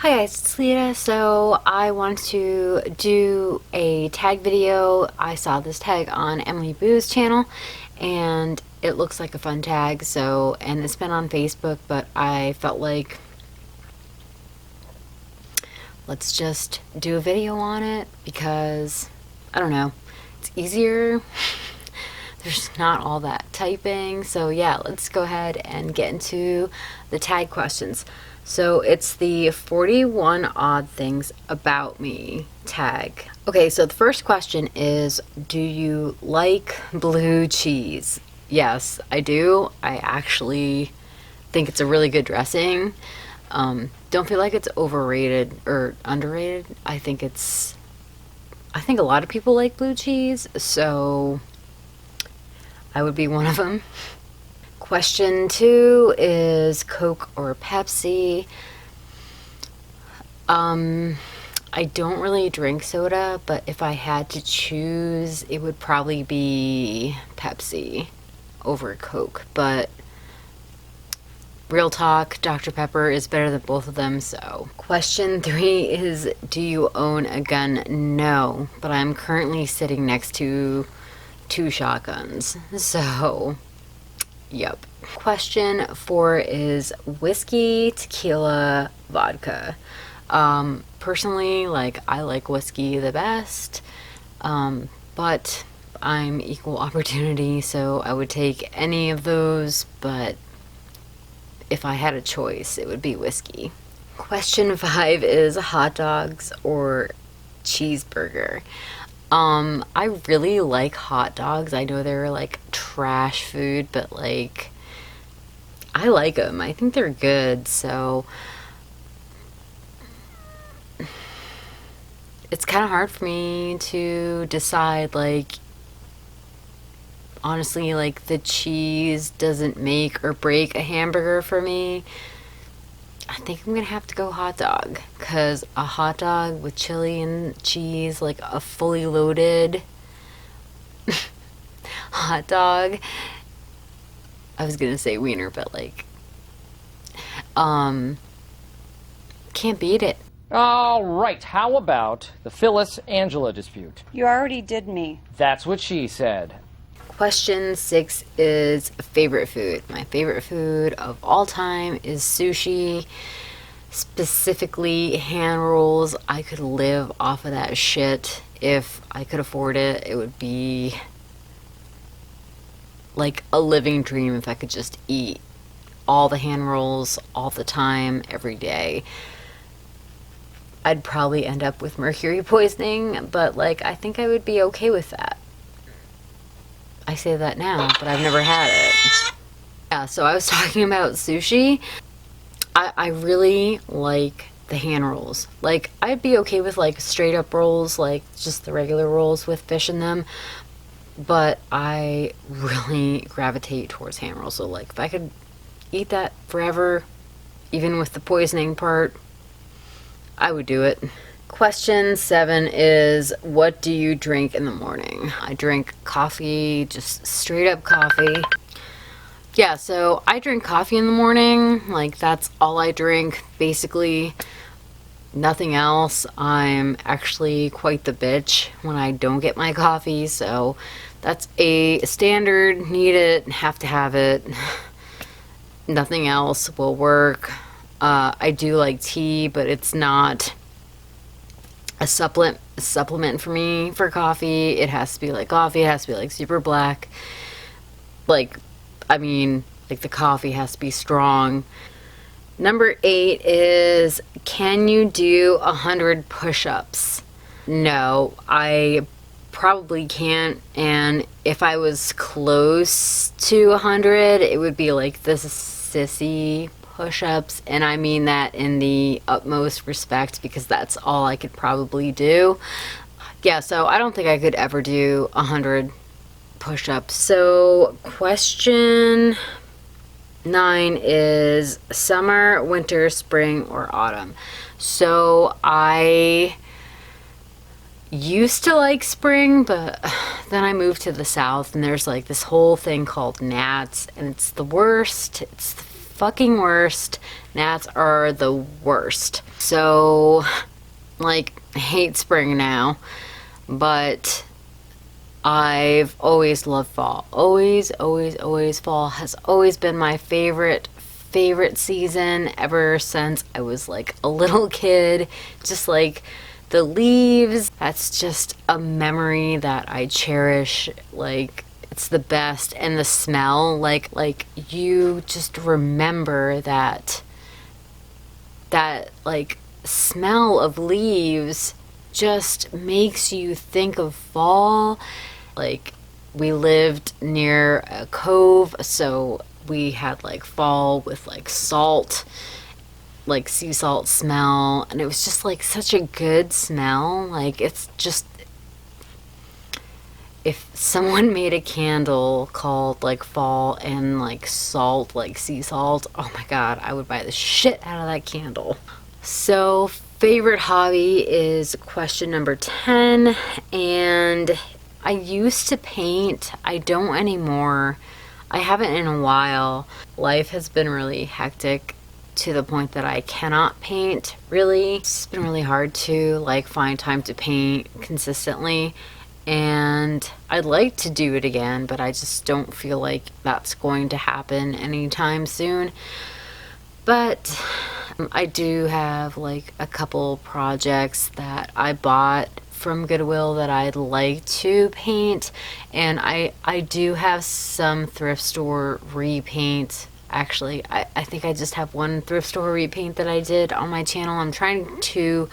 Hi guys, it's Lita. So I wanted to do a tag video. I saw this tag on Emily Boo's channel and it looks like a fun tag, and it's been on Facebook, but I felt like let's just do a video on it because, I don't know, it's easier. There's not all that typing. So yeah, let's go ahead and get into the tag questions. So it's the 41 odd things about me tag. Okay, so the first question is, do you like blue cheese? Yes, I do. I actually think it's a really good dressing. Don't feel like it's overrated or underrated. I think a lot of people like blue cheese, so I would be one of them. Question 2 is Coke or Pepsi. I don't really drink soda, but if I had to choose, it would probably be Pepsi over Coke. But real talk, Dr. Pepper is better than both of them, so. Question 3 is, do you own a gun? No, but I'm currently sitting next to 2 shotguns, so yep. Question 4 is whiskey, tequila, vodka. Personally, I like whiskey the best, but I'm equal opportunity, so I would take any of those, but if I had a choice, it would be whiskey. Question 5 is hot dogs or cheeseburger. I really like hot dogs. I know they're trash food, but I like them. I think they're good, so it's kind of hard for me to decide. Honestly, the cheese doesn't make or break a hamburger for me. I think I'm gonna have to go hot dog, because a hot dog with chili and cheese, a fully loaded hot dog. I was gonna say wiener, but can't beat it. All right, how about the Phyllis-Angela dispute? You already did me. That's what she said. Question 6 is favorite food. My favorite food of all time is sushi, specifically hand rolls. I could live off of that shit if I could afford it. It would be like a living dream if I could just eat all the hand rolls all the time, every day. I'd probably end up with mercury poisoning, but I think I would be okay with that. I say that now, but I've never had it. Yeah, so I was talking about sushi. I really like the hand rolls. I'd be okay with straight up rolls, just the regular rolls with fish in them, but I really gravitate towards hand rolls. So if I could eat that forever, even with the poisoning part, I would do it. Question 7 is, what do you drink in the morning? I drink coffee, just straight up coffee. Yeah, so I drink coffee in the morning. That's all I drink, basically. Nothing else. I'm actually quite the bitch when I don't get my coffee, so that's a standard. Need it, have to have it. Nothing else will work. I do like tea, but it's not a supplement for me for coffee. It has to be coffee. It has to be super black. The coffee has to be strong. Number 8 is, can you do 100 push-ups? No, I probably can't, and if I was close to 100, it would be this sissy push-ups, and I mean that in the utmost respect, because that's all I could probably do. Yeah, so I don't think I could ever do 100 push-ups. So question 9 is summer, winter, spring, or autumn. So I used to like spring, but then I moved to the south, and there's this whole thing called gnats, and it's the worst. It's fucking worst. Gnats are the worst. So, like, I hate spring now, but I've always loved fall. Always, always, always. Fall has always been my favorite season ever since I was like a little kid. Just like the leaves, that's just a memory that I cherish. Like, it's the best. And the smell, like you just remember that like smell of leaves just makes you think of fall. Like, we lived near a cove, so we had like fall with like salt, like sea salt smell, and it was just like such a good smell. Like, it's just, if someone made a candle called like fall and like salt, like sea salt, oh my god, I would buy the shit out of that candle. So, favorite hobby is question number 10, and I used to paint. I don't anymore. I haven't in a while. Life has been really hectic to the point that I cannot paint, really. It's been really hard to like find time to paint consistently, and I'd like to do it again, but I just don't feel like that's going to happen anytime soon. But I do have like a couple projects that I bought from Goodwill that I'd like to paint, and I do have some thrift store repaint. Actually, I think I just have one thrift store repaint that I did on my channel. I'm trying to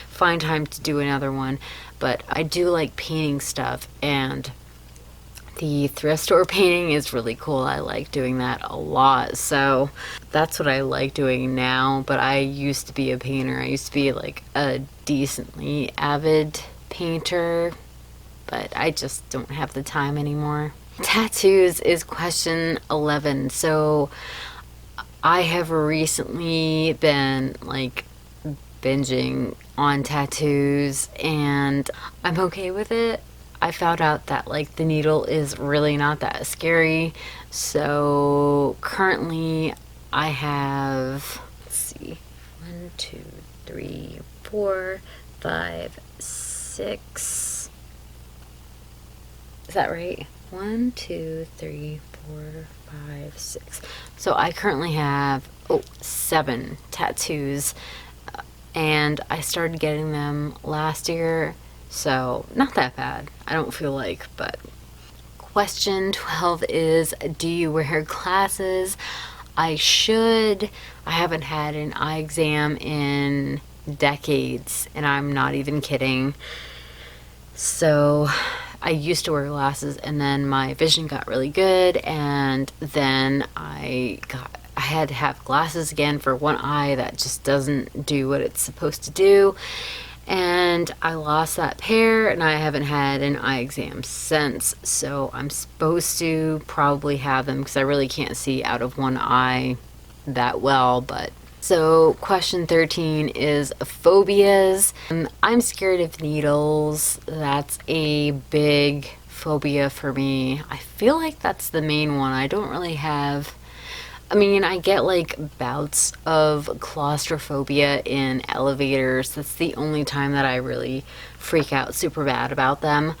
find time to do another one, but I do like painting stuff, and the thrift store painting is really cool. I like doing that a lot, so that's what I like doing now. But I used to be a painter. I used to be like a decently avid painter, but I just don't have the time anymore. Tattoos is question 11. So I have recently been like binging on tattoos, and I'm okay with it. I found out that like the needle is really not that scary. So currently I have, let's see, 1, 2, 3, 4, 5, 6. Is that right? 1, 2, 3, 4, 5, 6. So I currently have 7 tattoos, and I started getting them last year. So, not that bad, I don't feel like, but. Question 12 is, do you wear glasses? I should. I haven't had an eye exam in decades, and I'm not even kidding. So, I used to wear glasses, and then my vision got really good, and then I had to have glasses again for one eye that just doesn't do what it's supposed to do. And I lost that pair, and I haven't had an eye exam since. So I'm supposed to probably have them because I really can't see out of one eye that well. But so question 13 is phobias. I'm scared of needles. That's a big phobia for me. I feel like that's the main one. I don't really have, I mean, I get like bouts of claustrophobia in elevators. That's the only time that I really freak out super bad about them.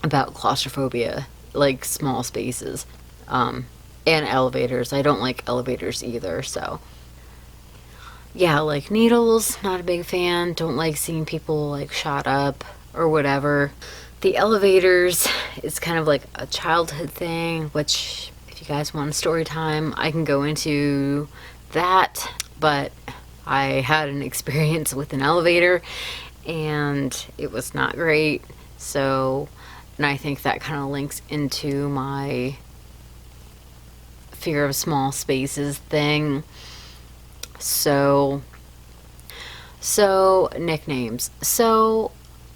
About claustrophobia, like small spaces, and elevators. I don't like elevators either, so. Yeah, like needles, not a big fan. Don't like seeing people like shot up or whatever. The elevators is kind of like a childhood thing, which if you guys want a story time, I can go into that. But I had an experience with an elevator, and it was not great. So, and I think that kind of links into my fear of small spaces thing. So nicknames. So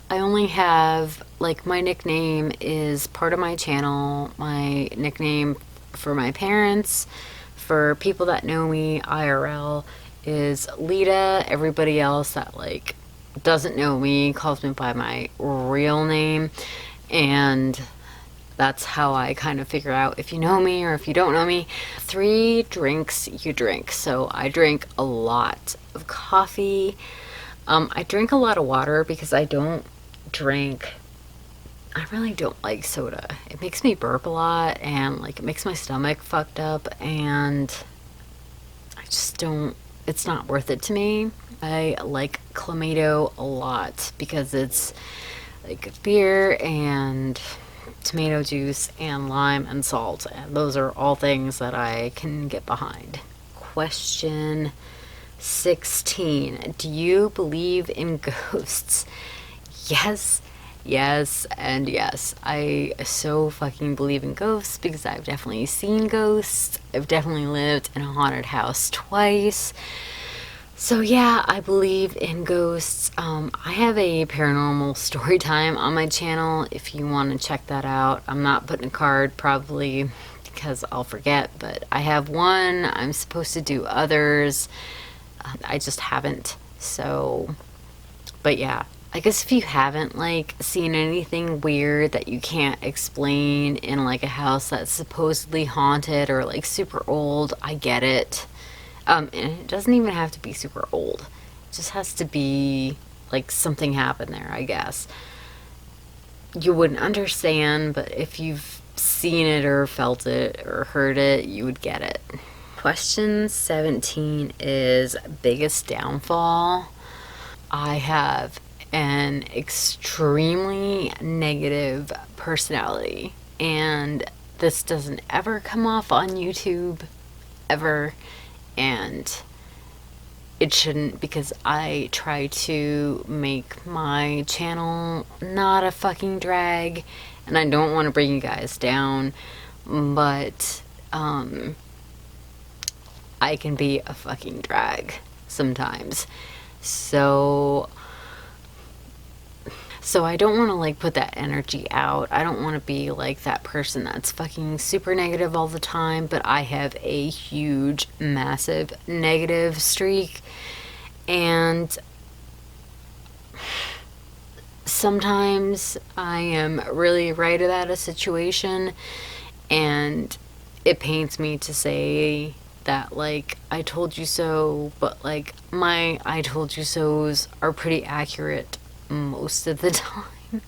I only have, like, my nickname is part of my channel. My nickname for my parents, for people that know me IRL, is Lita. Everybody else that, like, doesn't know me calls me by my real name. And That's how I kind of figure out if you know me or if you don't know me. 3 drinks you drink. So I drink a lot of coffee. I drink a lot of water because I really don't like soda. It makes me burp a lot and like it makes my stomach fucked up, and I just don't, it's not worth it to me. I like Clamato a lot because it's like beer and tomato juice and lime and salt, and those are all things that I can get behind. Question 16. Do you believe in ghosts? Yes, yes, and yes. I so fucking believe in ghosts because I've definitely seen ghosts. I've definitely lived in a haunted house twice. So yeah, I believe in ghosts. I have a paranormal story time on my channel if you want to check that out. I'm not putting a card probably because I'll forget, but I have one. I'm supposed to do others. I just haven't. So, but yeah, I guess if you haven't like seen anything weird that you can't explain in like a house that's supposedly haunted or like super old, I get it. And it doesn't even have to be super old. It just has to be like something happened there, I guess. You wouldn't understand, but if you've seen it or felt it or heard it, you would get it. Question 17 is biggest downfall. I have an extremely negative personality, and this doesn't ever come off on YouTube, ever. And it shouldn't, because I try to make my channel not a fucking drag, and I don't want to bring you guys down, but I can be a fucking drag sometimes. So I don't want to like put that energy out. I don't want to be like that person that's fucking super negative all the time, but I have a huge, massive negative streak, and sometimes I am really right about a situation, and it pains me to say that like I told you so, but like my I told you so's are pretty accurate most of the time,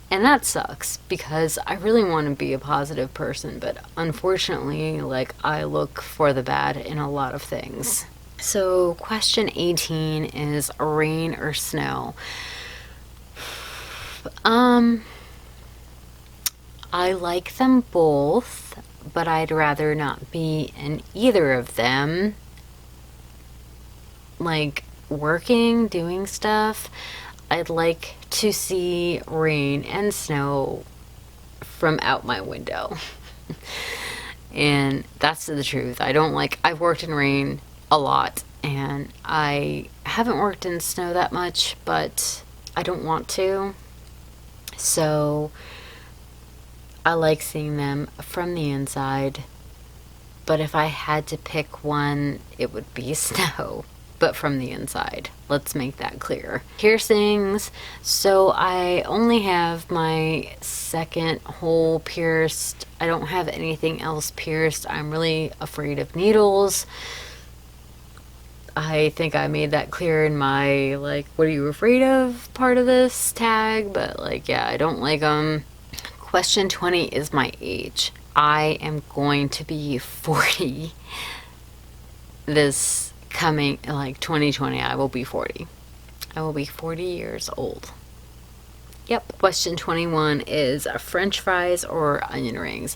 and that sucks because I really want to be a positive person, but unfortunately like I look for the bad in a lot of things. So question 18 is rain or snow. I like them both, but I'd rather not be in either of them. Like working, doing stuff, I'd like to see rain and snow from out my window. And that's the truth. I've worked in rain a lot, and I haven't worked in snow that much, but I don't want to. So I like seeing them from the inside. But if I had to pick one, it would be snow, but from the inside. Let's make that clear. Piercings. So I only have my second hole pierced. I don't have anything else pierced. I'm really afraid of needles. I think I made that clear in my like, what are you afraid of part of this tag, but like, yeah, I don't like them. Question 20 is my age. I am going to be 40 this coming, like 2020, I will be 40. I will be 40 years old. Yep. Question 21 is French fries or onion rings.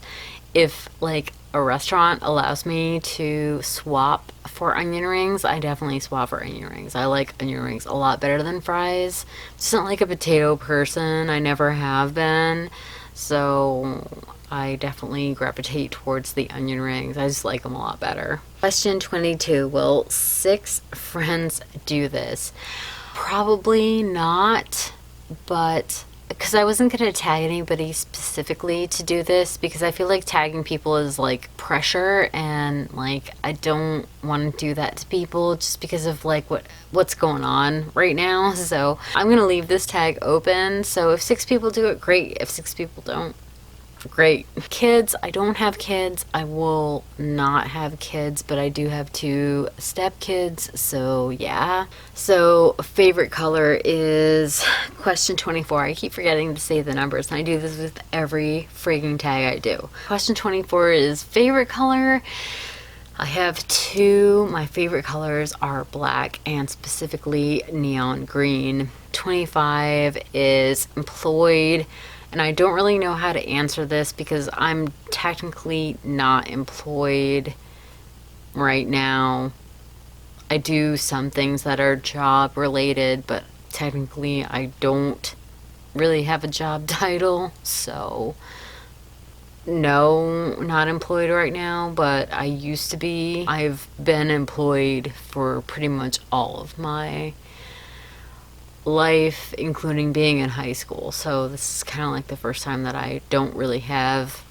If like a restaurant allows me to swap for onion rings, I definitely swap for onion rings. I like onion rings a lot better than fries. Just not like a potato person. I never have been. So I definitely gravitate towards the onion rings. I just like them a lot better. Question 22. Will 6 friends do this? Probably not, but because I wasn't going to tag anybody specifically to do this, because I feel like tagging people is like pressure, and like I don't want to do that to people just because of like what's going on right now. So I'm going to leave this tag open. So if 6 people do it, great. If 6 people don't, great. Kids, I don't have kids. I will not have kids, but I do have 2 stepkids, so yeah. So, favorite color is question 24. I keep forgetting to say the numbers, and I do this with every frigging tag I do. Question 24 is favorite color. I have 2. My favorite colors are black and specifically neon green. 25 is employed, and I don't really know how to answer this because I'm technically not employed right now. I do some things that are job related, but technically I don't really have a job title, so no, not employed right now, but I used to be. I've been employed for pretty much all of my life, including being in high school. So this is kind of like the first time that I don't really have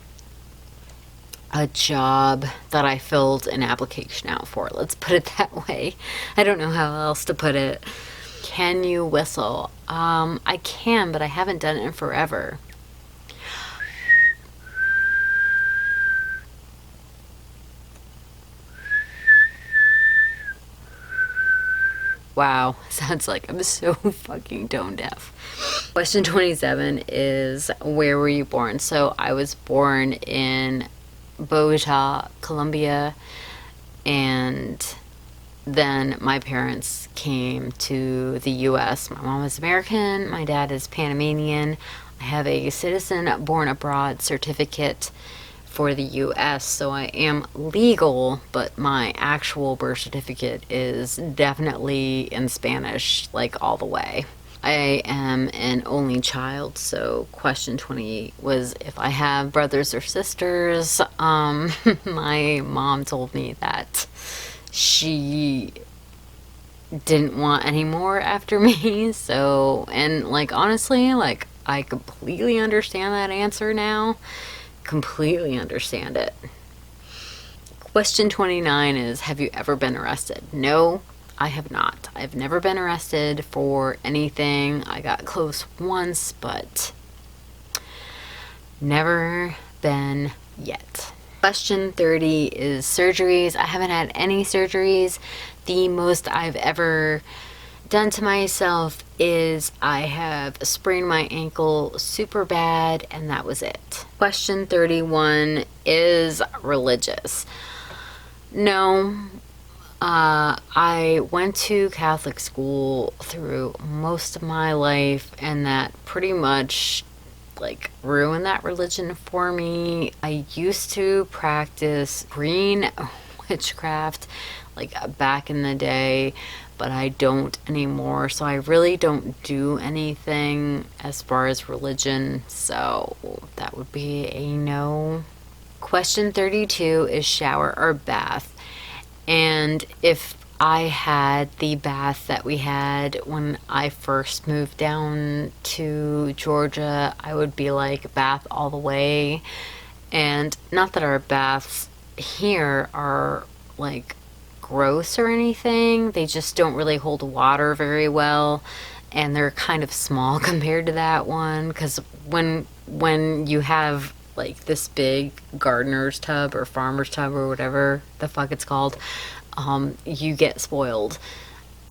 a job that I filled an application out for. Let's put it that way. I don't know how else to put it. Can you whistle? I can, but I haven't done it in forever. Wow, sounds like I'm so fucking tone deaf. Question 27 is, where were you born? So I was born in Bogota, Colombia, and then my parents came to the US. My mom is American, my dad is Panamanian. I have a citizen born abroad certificate for the US, so I am legal, but my actual birth certificate is definitely in Spanish, like all the way. I am an only child, so question 28 was if I have brothers or sisters. My mom told me that she didn't want any more after me, so, and like honestly, like I completely understand that answer now. Completely understand it. Question 29 is, have you ever been arrested? No, I have not. I've never been arrested for anything. I got close once, but never been yet. Question 30 is surgeries. I haven't had any surgeries. The most I've ever done to myself is I have sprained my ankle super bad, and that was it. Question 31 is religious. No, I went to Catholic school through most of my life, and that pretty much like ruined that religion for me. I used to practice green witchcraft like back in the day, but I don't anymore, so I really don't do anything as far as religion, so that would be a no. Question 32 is shower or bath, and if I had the bath that we had when I first moved down to Georgia, I would be like bath all the way. And not that our baths here are like gross or anything, they just don't really hold water very well, and they're kind of small compared to that one, because when you have like this big gardener's tub or farmer's tub or whatever the fuck it's called, you get spoiled.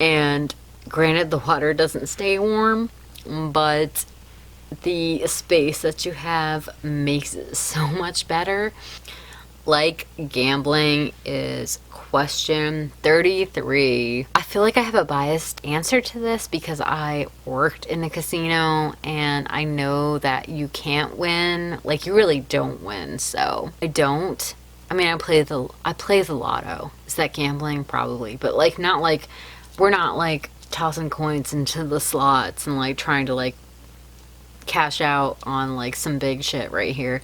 And granted, the water doesn't stay warm, but the space that you have makes it so much better. Like gambling is question 33. I feel like I have a biased answer to this because I worked in a casino and I know that you can't win. Like, you really don't win, so I don't. I mean, I play the lotto. Is that gambling? Probably. But like, not like, we're not like tossing coins into the slots and like trying to like cash out on like some big shit right here.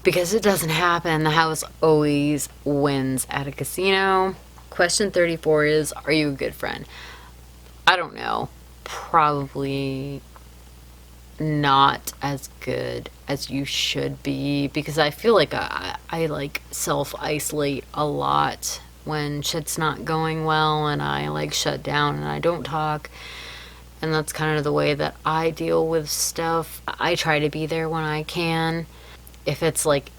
Because it doesn't happen. The house always wins at a casino. Question 34 is, are you a good friend? I don't know. Probably not as good as you should be, because I feel like I like self-isolate a lot when shit's not going well, and I like shut down and I don't talk. And that's kind of the way that I deal with stuff. I try to be there when I can, if it's like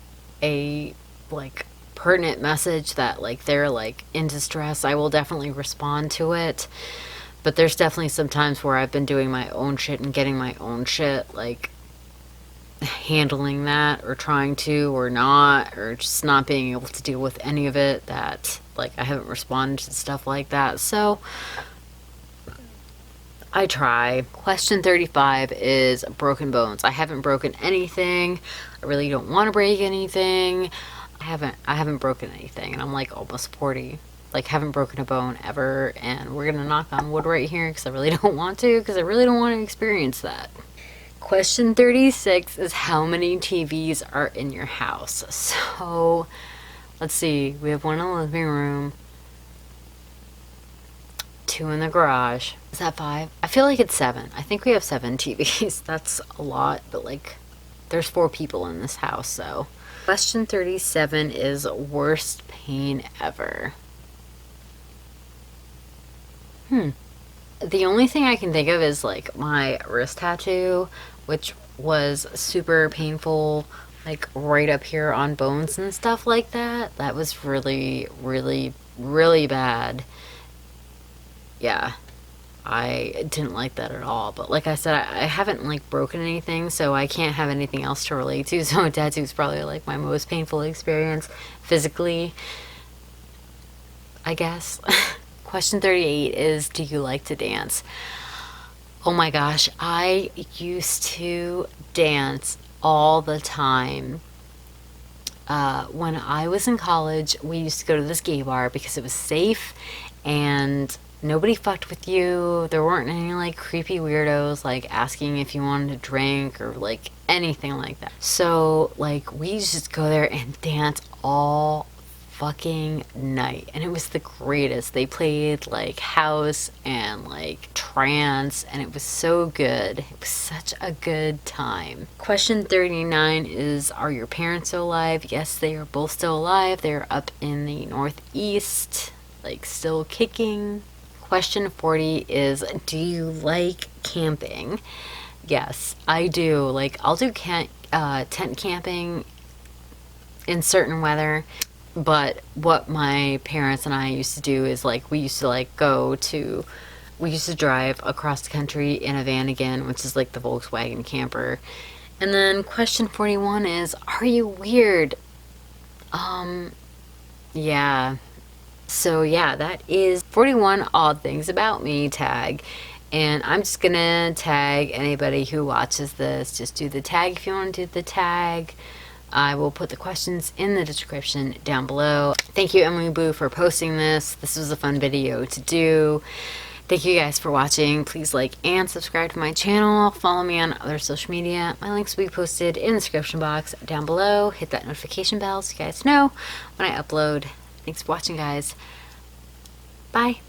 a like pertinent message that like they're like in distress, I will definitely respond to it. But there's definitely some times where I've been doing my own shit and getting my own shit, like handling that or trying to or not, or just not being able to deal with any of it, that like I haven't responded to stuff like that. So I try. Question 35 is broken bones. I haven't broken anything. I really don't want to break anything. I haven't broken anything, and I'm like almost 40. Like, haven't broken a bone ever, and we're gonna knock on wood right here because I really don't want to, because I really don't want to experience that. Question 36 is how many TVs are in your house? So, let's see. We have one in the living room, 2 in the garage. Is that 5? I feel like it's 7. I think we have 7 TVs. That's a lot, but like, there's 4 people in this house, so. Question 37 is worst pain ever. The only thing I can think of is like my wrist tattoo, which was super painful, like right up here on bones and stuff like that. That was really, really, really bad. Yeah, I didn't like that at all. But like I said, I haven't like broken anything, so I can't have anything else to relate to. So a tattoo is probably like my most painful experience physically, I guess. Question 38 is, do you like to dance? Oh my gosh, I used to dance all the time. When I was in college, we used to go to this gay bar because it was safe and nobody fucked with you. There weren't any like creepy weirdos like asking if you wanted to drink or like anything like that. So like we used to just go there and dance all fucking night, and it was the greatest. They played like house and like trance, and it was so good. It was such a good time. Question 39 is, are your parents still alive? Yes, they are both still alive. They're up in the Northeast, like still kicking. Question 40 is, do you like camping? Yes, I do. Like, I'll do tent camping in certain weather. But what my parents and I used to do is like we used to drive across the country in a van again, which is like the Volkswagen camper. And then question 41 is, are you weird? Yeah. So yeah, that is 41 odd things about me tag. And I'm just gonna tag anybody who watches this. Just do the tag if you want to do the tag. I will put the questions in the description down below. Thank you, Emily Boo, for posting this. This was a fun video to do. Thank you guys for watching. Please like and subscribe to my channel. Follow me on other social media. My links will be posted in the description box down below. Hit that notification bell so you guys know when I upload. Thanks for watching, guys. Bye.